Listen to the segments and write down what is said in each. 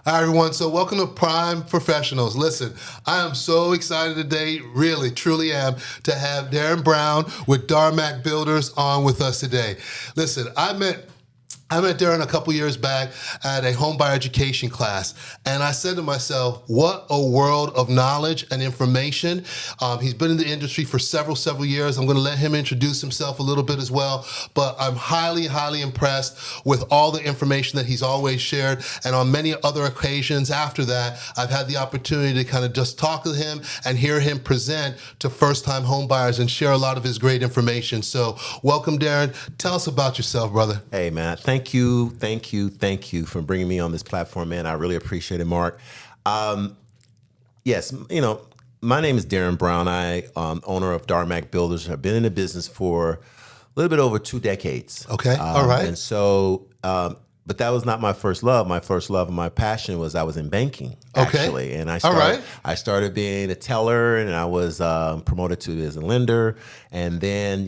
Hi, everyone. So welcome to Prime Professionals. Listen, I am so excited today, really, truly am, to have Darrin Brown with darmacbuilders on with us today. Listen, I met Darrin a couple years back at a homebuyer education class, and I said to myself, what a world of knowledge and information. He's been in the industry for several years. I'm going to let him introduce himself a little bit as well, but I'm highly impressed with all the information that he's always shared, and on many other occasions after that, I've had the opportunity to kind of just talk to him and hear him present to first-time homebuyers and share a lot of his great information. So welcome, Darrin. Tell us about yourself, brother. Hey, man. Thank you for bringing me on this platform, man. I really appreciate it, Mark. Yes, my name is Darrin Brown. I owner of DarmacBuilders. I've been in the business for a little bit over 2 decades. Okay, all right. And so, but that was not my first love. My first love and my passion was I was in banking, actually. And I started being a teller, and I was promoted to as a lender. And then,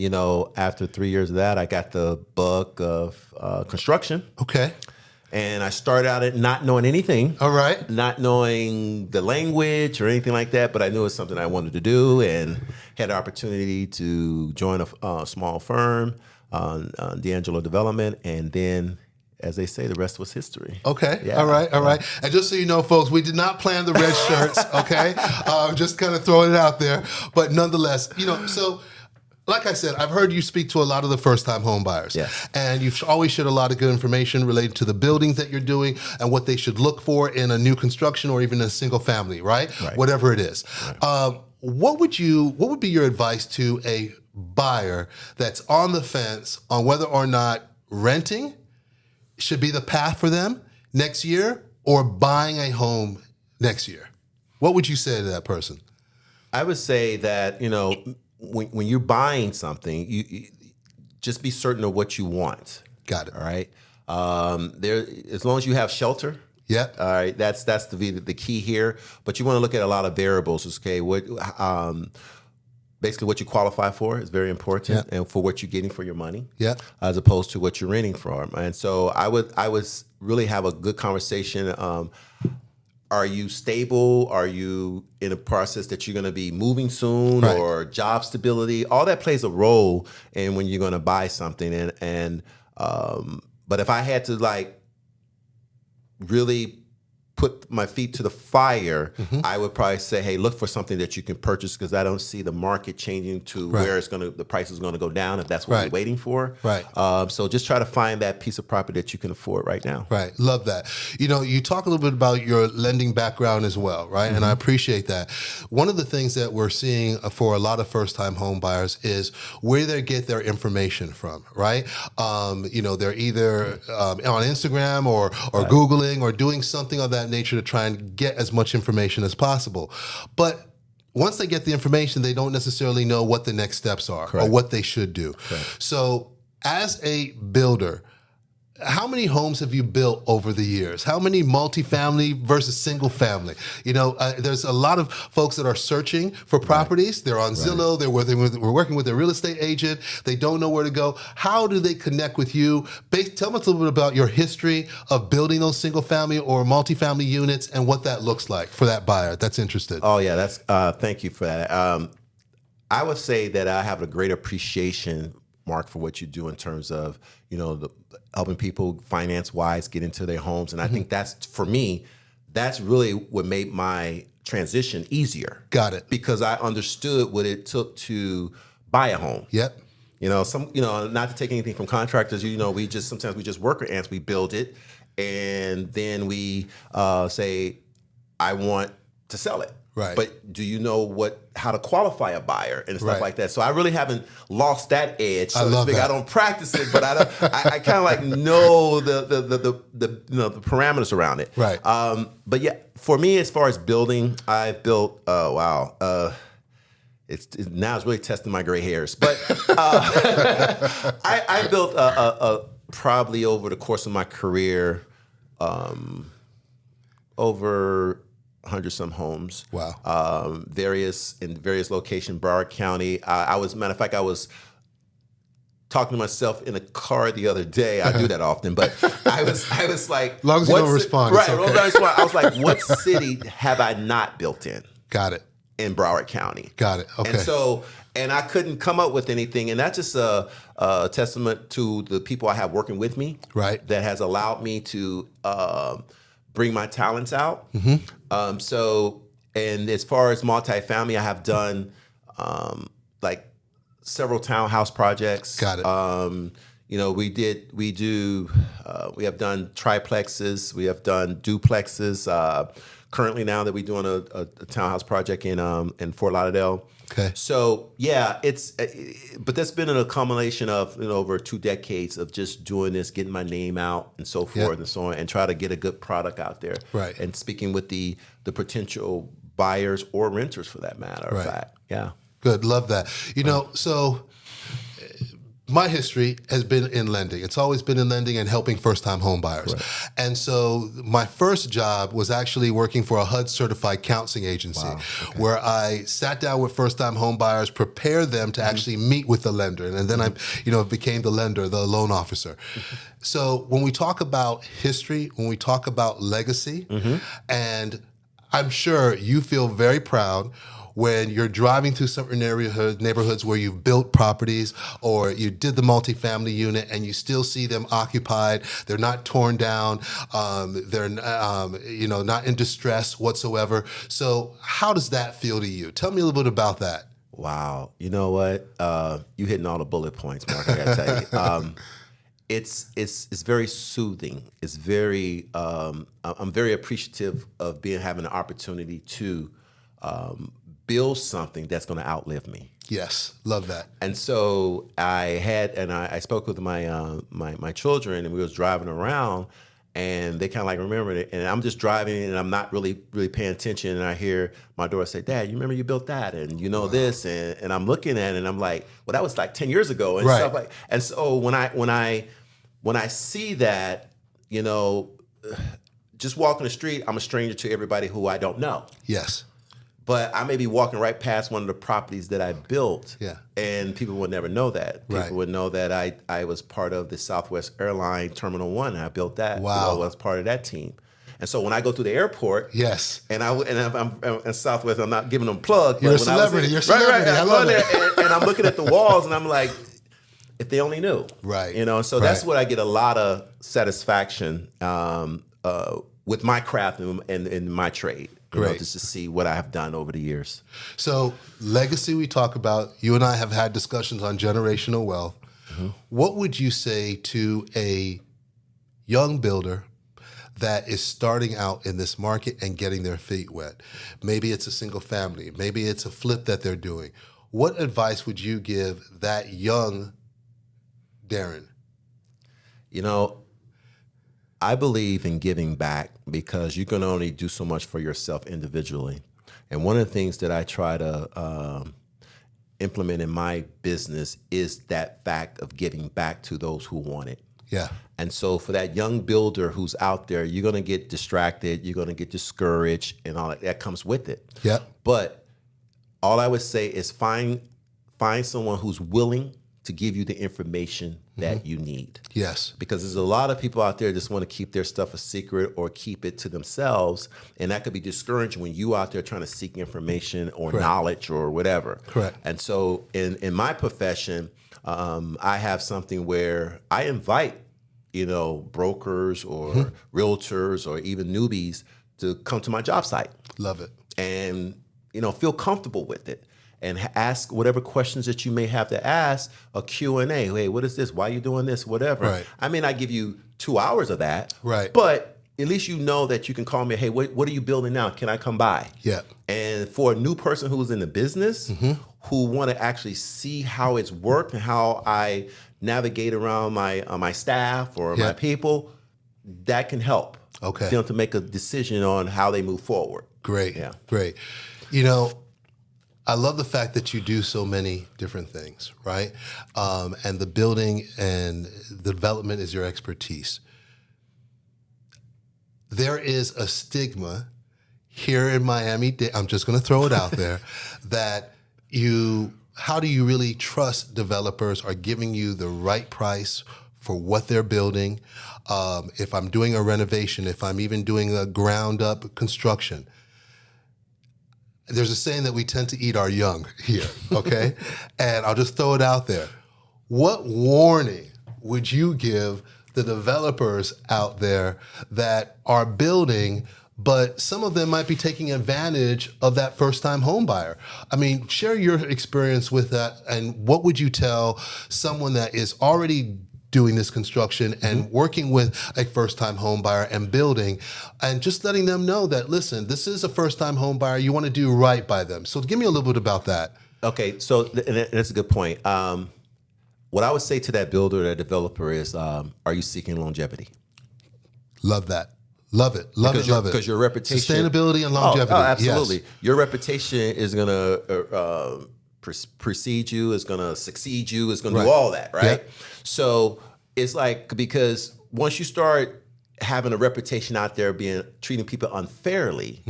after 3 years of that, I got the bug of construction. Okay. And I started out at not knowing anything. All right. Not knowing the language or anything like that, but I knew it was something I wanted to do, and had the opportunity to join a small firm on D'Angelo Development, and then, as they say, the rest was history. Okay. Yeah. All right. And just so you know, folks, we did not plan the red shirts. Okay. Just kind of throwing it out there. But nonetheless, so like I said, I've heard you speak to a lot of the first-time home buyers. Yes. And you've always shared a lot of good information related to the buildings that you're doing and what they should look for in a new construction or even a single family, right? Whatever it is. Right. What would be your advice to a buyer that's on the fence on whether or not renting should be the path for them next year or buying a home next year? What would you say to that person? I would say that, when you're buying something, you just be certain of what you want. Got it. All right. As long as you have shelter. Yeah. All right. That's the key here. But you want to look at a lot of variables. Okay. Basically, what you qualify for is very important, and for what you're getting for your money, as opposed to what you're renting from. And so I would really have a good conversation. Are you stable? Are you in a process that you're going to be moving soon, or job stability? All that plays a role in when you're going to buy something. But if I had to really put my feet to the fire, I would probably say, hey, look for something that you can purchase, because I don't see the market changing to where the price is going to go down if that's what you're waiting for. Right. So just try to find that piece of property that you can afford right now. Right. Love that. You talk a little bit about your lending background as well, right? And I appreciate that. One of the things that we're seeing for a lot of first-time home buyers is where they get their information from, right? They're either on Instagram or Googling or doing something of that nature to try and get as much information as possible. But once they get the information, they don't necessarily know what the next steps are or what they should do. So as a builder, how many homes have you built over the years? How many multifamily versus single family? There's a lot of folks that are searching for properties. They're on Zillow. We're working with a real estate agent. They don't know where to go. How do they connect with you? Tell us a little bit about your history of building those single family or multifamily units and what that looks like for that buyer that's interested. Oh yeah, thank you for that. I would say that I have a great appreciation, Mark, for what you do in terms of, helping people finance-wise get into their homes. And I think for me, that's really what made my transition easier. Got it. Because I understood what it took to buy a home. Yep. Not to take anything from contractors, sometimes we just worker ants, we build it, and then we say, I want to sell it. Right. But do you know how to qualify a buyer and stuff like that? So I really haven't lost that edge. So to speak. I don't practice it, but I kind of know the parameters around it. Right. But yeah, for me, as far as building, I've built. It's really testing my gray hairs. But I built probably over the course of my career over 100-some homes. Wow. In various locations, Broward County. I was talking to myself in a car the other day. I do that often, but I was like, as long as you don't respond, right? it's okay. I was like, what city have I not built in? Got it. In Broward County. Got it. Okay. And I couldn't come up with anything, and that's just a testament to the people I have working with me, right? That has allowed me to bring my talents out. And as far as multifamily, I have done like several townhouse projects. Got it. We have done triplexes. We have done duplexes. Currently, now that we're doing a townhouse project in Fort Lauderdale. Okay. So yeah, but that's been an accumulation of over 2 decades of just doing this, getting my name out, and so forth and so on, and try to get a good product out there. Right. And speaking with the potential buyers or renters, for that matter of fact. Yeah. Good. Love that. So my history has been in lending. It's always been in lending and helping first-time home buyers. Right. And so my first job was actually working for a HUD-certified counseling agency, where I sat down with first-time home buyers, prepared them to actually meet with the lender, and then I, became the lender, the loan officer. So when we talk about history, when we talk about legacy, and I'm sure you feel very proud when you're driving through certain neighborhoods where you've built properties or you did the multifamily unit and you still see them occupied. They're not torn down. They're not in distress whatsoever. So how does that feel to you? Tell me a little bit about that. Wow. You know what? You hitting all the bullet points, Mark. I gotta tell you. It's very soothing. It's very. I'm very appreciative of having the opportunity to build something that's going to outlive me. Yes, love that. And so I spoke with my children, and we was driving around, and they kind of like remembered it. And I'm just driving, and I'm not really paying attention. And I hear my daughter say, "Dad, you remember you built that, and this?" And I'm looking at it, and I'm like, "Well, that was like 10 years ago." And stuff like. And so when I see that, just walking the street, I'm a stranger to everybody who I don't know. Yes. But I may be walking right past one of the properties that I built, and people would never know that. People would know that I was part of the Southwest Airline Terminal 1, and I built that. Wow. I was part of that team. And so when I go through the airport, and I'm in Southwest, I'm not giving them a plug. You're a celebrity. You're a celebrity. I love it. And I'm looking at the walls, and I'm like, if they only knew. Right. So that's what I get a lot of satisfaction with my craft and my trade. Great. Just to see what I have done over the years. So legacy we talk about, you and I have had discussions on generational wealth. What would you say to a young builder that is starting out in this market and getting their feet wet? Maybe it's a single family. Maybe it's a flip that they're doing. What advice would you give that young Darrin? I believe in giving back because you can only do so much for yourself individually. And one of the things that I try to implement in my business is that fact of giving back to those who want it. Yeah. And so for that young builder who's out there, you're going to get distracted, you're going to get discouraged, and all that comes with it. Yeah. But all I would say is find someone who's willing to give you the information that you need. Yes. Because there's a lot of people out there that just want to keep their stuff a secret or keep it to themselves. And that could be discouraging when you out there trying to seek information or knowledge or whatever. Correct. And so in my profession, I have something where I invite, brokers or realtors or even newbies to come to my job site. Love it. And, feel comfortable with it. And ask whatever questions that you may have to ask, a Q&A. Hey, what is this? Why are you doing this? Whatever. Right. I may not give you 2 hours of that. Right. But at least you know that you can call me, hey, what are you building now? Can I come by? Yeah. And for a new person who's in the business, who want to actually see how it's worked and how I navigate around my staff or my people, that can help them to make a decision on how they move forward. Great. Yeah. Great. I love the fact that you do so many different things, right? And the building and the development is your expertise. There is a stigma here in Miami, I'm just going to throw it out there, that you how do you really trust developers are giving you the right price for what they're building? If I'm doing a renovation, if I'm even doing a ground up construction, there's a saying that we tend to eat our young here, okay? And I'll just throw it out there. What warning would you give the developers out there that are building, but some of them might be taking advantage of that first-time home buyer? I mean, share your experience with that, and what would you tell someone that is already doing this construction and working with a first-time home buyer and building, and just letting them know that, listen, this is a first-time home buyer. You want to do right by them. So give me a little bit about that. Okay, so that's a good point. What I would say to that builder, that developer is, are you seeking longevity? Love that. Love it. Love it. Because your reputation. Sustainability and longevity. Oh, absolutely. Yes. Your reputation is going to precede you, is going to succeed you, is going to do all that, right? Yep. So it's like, because once you start having a reputation out there treating people unfairly,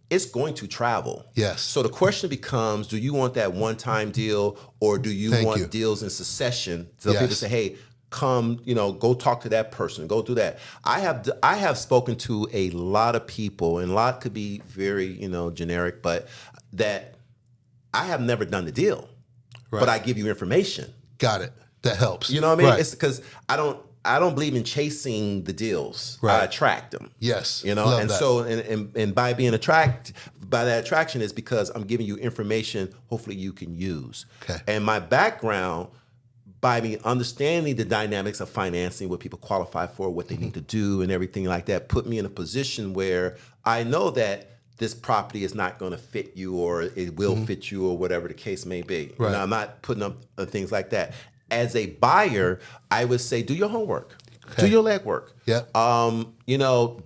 it's going to travel. Yes. So the question becomes, do you want that one-time deal, or do you want deals in succession? So people say, hey, come, go talk to that person, go do that. I have spoken to a lot of people, and a lot could be very, generic, but that I have never done the deal, but I give you information. Got it. That helps. You know what I mean? Right. It's because I don't believe in chasing the deals. Right. I attract them. Yes. Love and that. So and by being by that attraction is because I'm giving you information hopefully you can use. Okay. And my background, by me understanding the dynamics of financing, what people qualify for, what they need to do, and everything like that, put me in a position where I know that this property is not going to fit you, or it will fit you, or whatever the case may be. Right. I'm not putting up things like that. As a buyer, I would say do your homework, do your legwork. Yeah.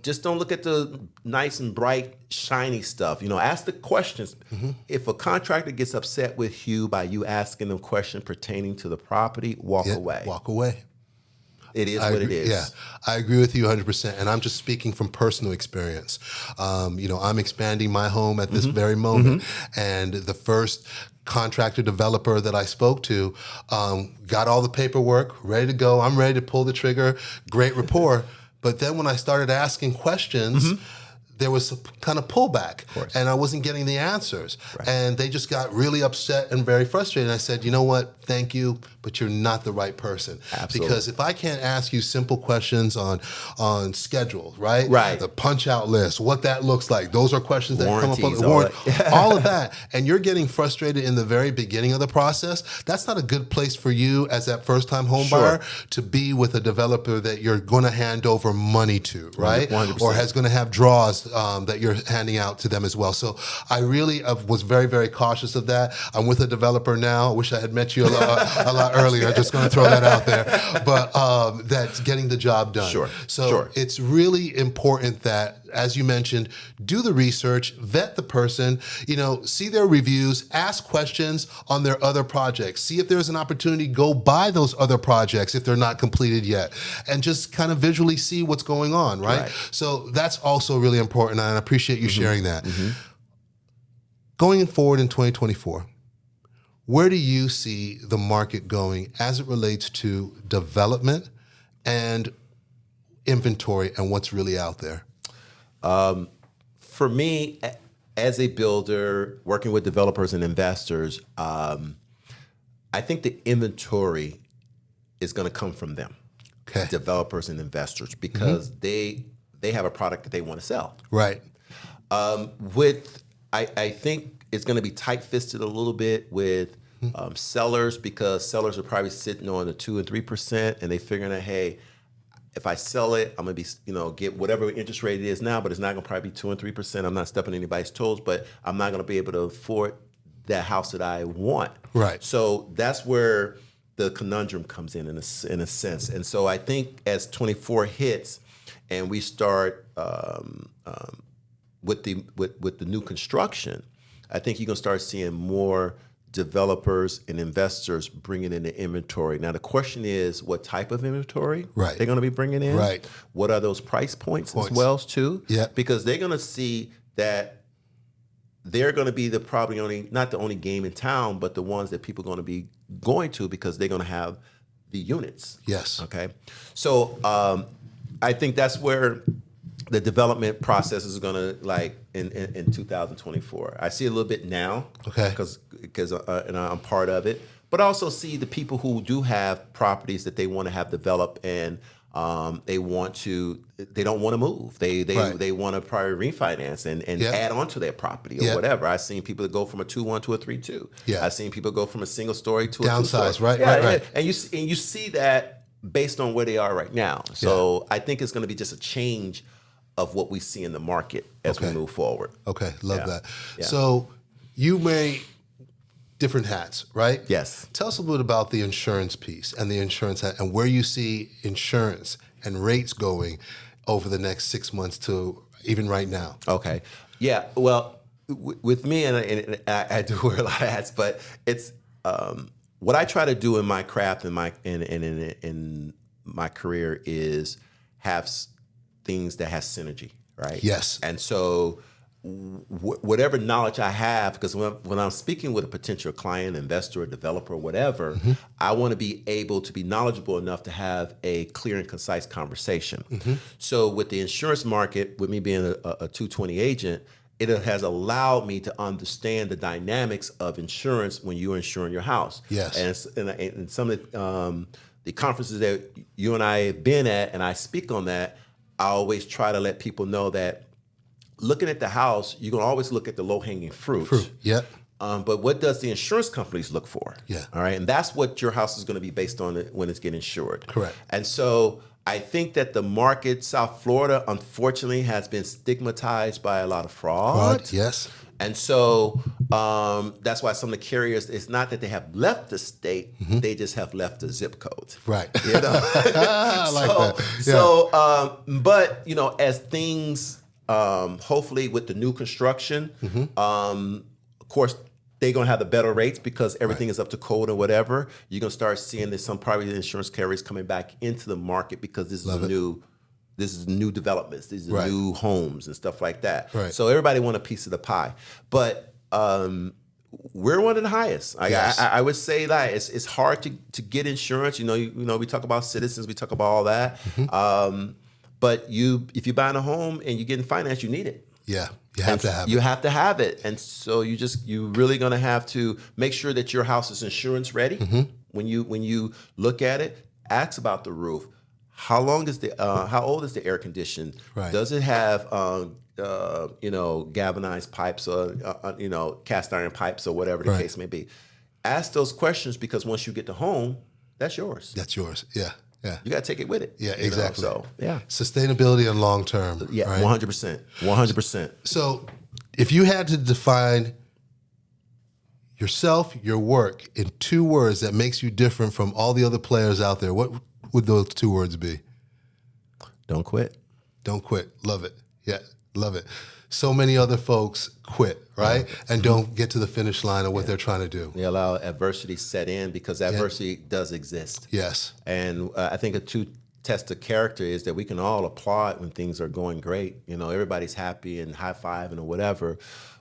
Just don't look at the nice and bright, shiny stuff. Ask the questions. If a contractor gets upset with you by you asking them questions pertaining to the property, walk away. Walk away. It is what it is. Yeah, I agree with you 100%. And I'm just speaking from personal experience. I'm expanding my home at this very moment. And the first contractor developer that I spoke to got all the paperwork ready to go. I'm ready to pull the trigger. Great rapport. But then when I started asking questions, there was a kind of pullback, and I wasn't getting the answers. Right. And they just got really upset and very frustrated. And I said, you know what? Thank you, but you're not the right person. Absolutely. Because if I can't ask you simple questions on schedule, right? Right. The punch out list, what that looks like, those are questions that come up on the all warrant, all of that. And you're getting frustrated in the very beginning of the process. That's not a good place for you as that first time home buyer to be with a developer that you're going to hand over money to, right? 100%. Or has going to have draws that you're handing out to them as well. So I really was very, very cautious of that. I'm with a developer now. I wish I had met you a lot earlier. I'm just going to throw that out there. But that's getting the job done. So it's really important that, as you mentioned, do the research, vet the person, see their reviews, ask questions on their other projects, see if there's an opportunity, go buy those other projects if they're not completed yet, and just kind of visually see what's going on, right? So that's also really important, and I appreciate you sharing that. Going forward in 2024, where do you see the market going as it relates to development and inventory and what's really out there? For me, as a builder, working with developers and investors, I think the inventory is going to come from them, developers and investors, because they have a product that they want to sell. Right. I think it's going to be tight-fisted a little bit with sellers, because sellers are probably sitting on the 2% and 3%, and they figuring out, hey, if I sell it, I'm gonna be, get whatever interest rate it is now, but it's not gonna probably be 2% and 3%. I'm not stepping on anybody's toes, but I'm not gonna be able to afford that house that I want. Right. So that's where the conundrum comes in a sense. And so I think as 24 hits and we start with the new construction, I think you're gonna start seeing more developers and investors bringing in the inventory. Now, the question is, what type of inventory they're going to be bringing in? Right. What are those price points as well, too? Yeah. Because they're going to see that they're going to be not the only game in town, but the ones that people are going to be going to because they're going to have the units. Yes. Okay. So I think that's where the development process is going to, like, in 2024. I see a little bit now, okay, because and I'm part of it, but I also see the people who do have properties that they want to have developed, and they don't want to move. They want to probably refinance and add on to their property or whatever. I've seen people that go from a 2-1 to a 3-2. Yeah. I've seen people go from a single story to a downsize, two-story. right. And you see that based on where they are right now. So I think it's going to be just a change of what we see in the market as we move forward. Okay, love that. Yeah. So you wear different hats, right? Yes. Tell us a little bit about the insurance piece and the insurance hat and where you see insurance and rates going over the next 6 months to even right now. Okay. Yeah. Well, with me, and I do wear a lot of hats, but it's what I try to do in my craft and in my career is have things that has synergy, right? Yes. And so whatever knowledge I have, because when I'm speaking with a potential client, investor, or developer, or whatever, I want to be able to be knowledgeable enough to have a clear and concise conversation. So with the insurance market, with me being a 220 agent, it has allowed me to understand the dynamics of insurance when you're insuring your house. Yes. And some of the conferences that you and I have been at, and I speak on that, I always try to let people know that looking at the house, you're going to always look at the low-hanging fruit. Yeah. But what does the insurance companies look for? Yeah. All right. And that's what your house is going to be based on when it's getting insured. Correct. And so I think that the market, South Florida, unfortunately, has been stigmatized by a lot of fraud. Yes. And so that's why some of the carriers, it's not that they have left the state, they just have left the zip code. Right. You know? I like that. Yeah. But, as things, hopefully with the new construction, of course, they're going to have the better rates because everything is up to code and whatever. You're going to start seeing that some private insurance carriers coming back into the market because this is new developments. These are new homes and stuff like that. Right. So everybody want a piece of the pie. But we're one of the highest. I would say that it's hard to get insurance. We talk about Citizens, we talk about all that. But if you're buying a home and you're getting financed, you need it. Yeah. You have to have it. You have to have it. And so you're really going to have to make sure that your house is insurance ready. When you look at it, ask about the roof. How old is the air condition? Right. Does it have galvanized pipes or cast iron pipes or whatever the case may be? Ask those questions because once you get the home, that's yours. That's yours. Yeah. Yeah. You got to take it with it. Yeah, exactly. So, yeah. Sustainability and long term. Yeah, right? 100%. 100%. So if you had to define yourself, your work in 2 words that makes you different from all the other players out there, what would those 2 words be? Don't quit. Don't quit. Love it. Yeah, love it. So many other folks quit, right? And don't get to the finish line of what they're trying to do. They allow adversity set in because adversity does exist. Yes. And I think a true test of character is that we can all applaud when things are going great. Everybody's happy and high-fiving or whatever.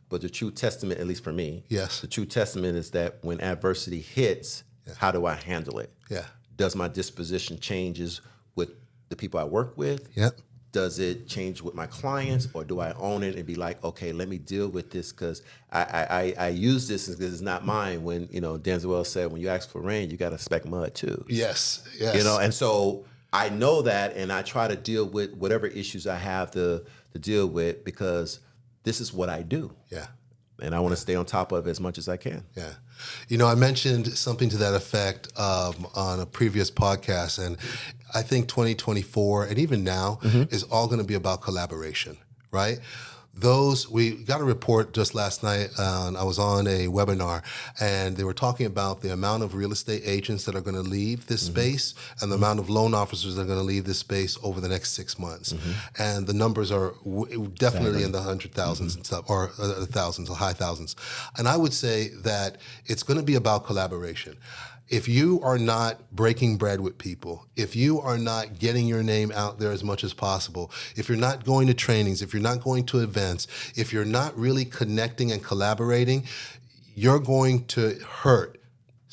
But the true testament, at least for me, the true testament is that when adversity hits, how do I handle it? Yeah. Does my disposition changes with the people I work with? Yep. Does it change with my clients, or do I own it and be like, okay, let me deal with this because I use this because it's not mine? When Denzel said, when you ask for rain, you got to expect mud too. Yes, yes. And so I know that, and I try to deal with whatever issues I have to deal with because this is what I do. Yeah. And I want to stay on top of it as much as I can. Yeah. I mentioned something to that effect on a previous podcast, and I think 2024 and even now is all going to be about collaboration, right? We got a report just last night. I was on a webinar, and they were talking about the amount of real estate agents that are going to leave this space and the amount of loan officers that are going to leave this space over the next 6 months. And the numbers are definitely in the 100,000s and stuff, or the thousands, or high thousands. And I would say that it's going to be about collaboration. if you are not breaking bread with people, if you are not getting your name out there as much as possible, if you're not going to trainings, if you're not going to events, if you're not really connecting and collaborating, you're going to hurt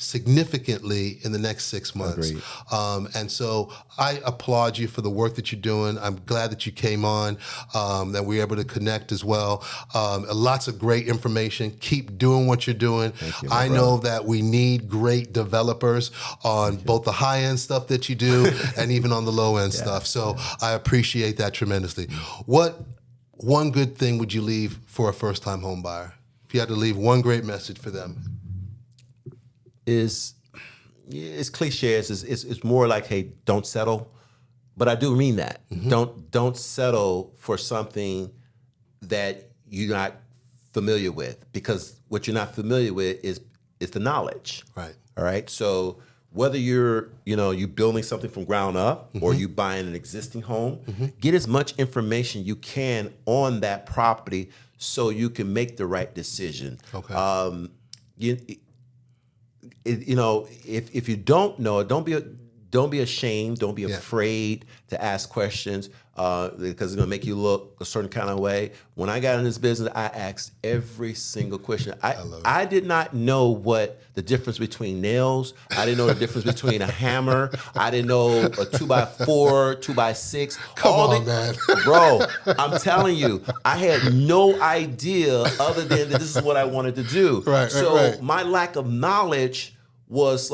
significantly in the next 6 months. And so I applaud you for the work that you're doing. I'm glad that you came on, that we were able to connect as well. Lots of great information. Keep doing what you're doing. I know that we need great developers on both the high end stuff that you do and even on the low end stuff. So I appreciate that tremendously. What one good thing would you leave for a first time home buyer? If you had to leave one great message for them. It's cliche. It's more like, hey, don't settle, but I do mean that. Don't settle for something that you're not familiar with, because what you're not familiar with is the knowledge. Right. All right. So whether you're building something from ground up or you buying an existing home, get as much information you can on that property so you can make the right decision. Okay. If you don't know, don't be ashamed. Don't be afraid to ask questions, because it's going to make you look a certain kind of way. When I got in this business, I asked every single question. I did not know what the difference between nails. I didn't know the difference between a hammer. I didn't know a 2x4, 2x6. Come on, man. Bro, I'm telling you, I had no idea other than that this is what I wanted to do. Right. My lack of knowledge was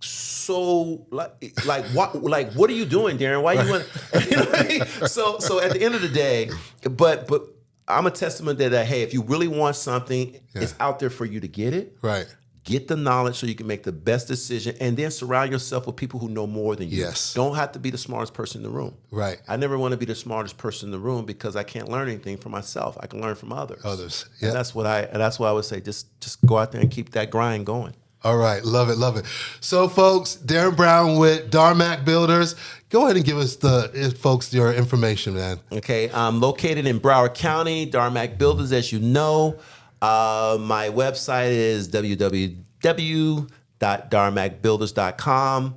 so what are you doing, Darrin? Why you want? You know what I mean? So at the end of the day, but I'm a testament that hey, if you really want something, it's out there for you to get it. Right. Get the knowledge so you can make the best decision, and then surround yourself with people who know more than you. Yes. Don't have to be the smartest person in the room. Right. I never want to be the smartest person in the room, because I can't learn anything from myself. I can learn from others. Yeah. And that's why I would say just go out there and keep that grind going. All right. Love it. Love it. So, folks, Darrin Brown with Builders. Go ahead and give us folks your information, man. Okay. I'm located in Broward County, Builders, as you know. My website is www.darmacbuilders.com.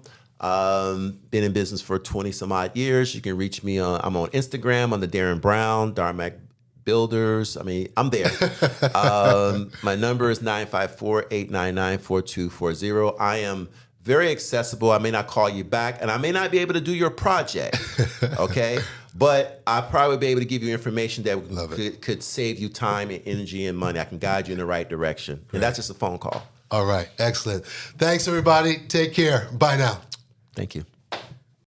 Been in business for 20 some odd years. You can reach me I'm on Instagram under Darrin Brown, Darmac Builders. I mean, I'm there. My number is 954-899-4240. I am very accessible. I may not call you back, and I may not be able to do your project, okay? But I'll probably be able to give you information that could save you time and energy and money. I can guide you in the right direction. And that's just a phone call. All right. Excellent. Thanks, everybody. Take care. Bye now. Thank you.